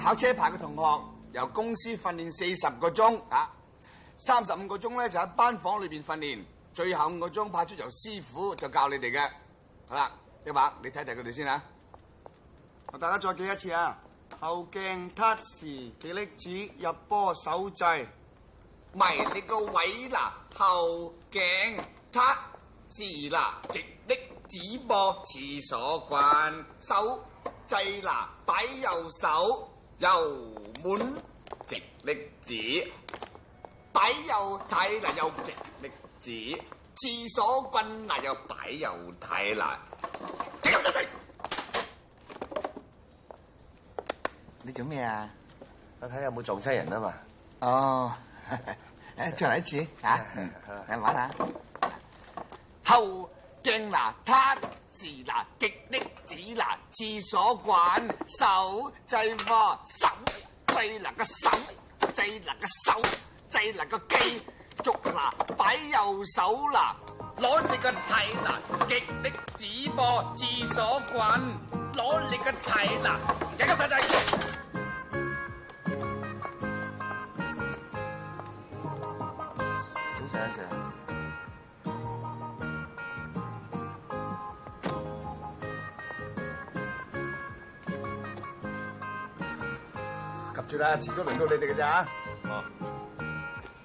考車牌嘅同學由公司訓練40個鐘啊，35個鐘咧就喺班房裏邊訓練，最後5個鐘派出由師傅就教你哋嘅。好啦，一華你睇睇佢哋先啊。大家再記一次啊！後鏡撻時極力子入波手掣，迷你個位嗱，後鏡撻時嗱極力子波廁所棍手掣嗱擺右手右滿極力子，擺右睇嗱又極力子，廁所棍嗱又擺右睇嗱。你做咩啊？我睇有冇撞親人啊嘛。哦，再嚟一次嚇，嚟玩下。後鏡嗱，撻時嗱，極力子嗱，廁所棍手掣喎，手掣嗱個手掣嗱個手掣嗱個機足嗱，擺右手嗱，攞你個蹄嗱，極力子噃廁所棍。攞你個蹄嗱，一級細仔。早晨啊，Sir。及住啦，遲早輪到你哋嘅咋。哦。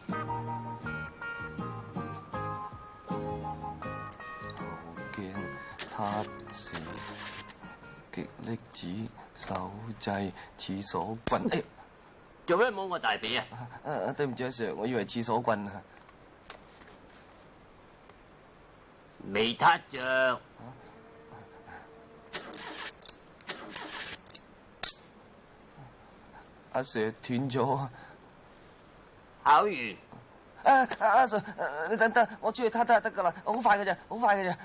後鏡撻時極力子手掣廁所棍。哎，做咩摸我大髀啊？對唔住啊 Sir， 我以為廁所棍啊。未撻着。阿 Sir 斷咗。考完。阿 Sir，你等，我出去撻得㗎啦，好快㗎咋，好快㗎咋。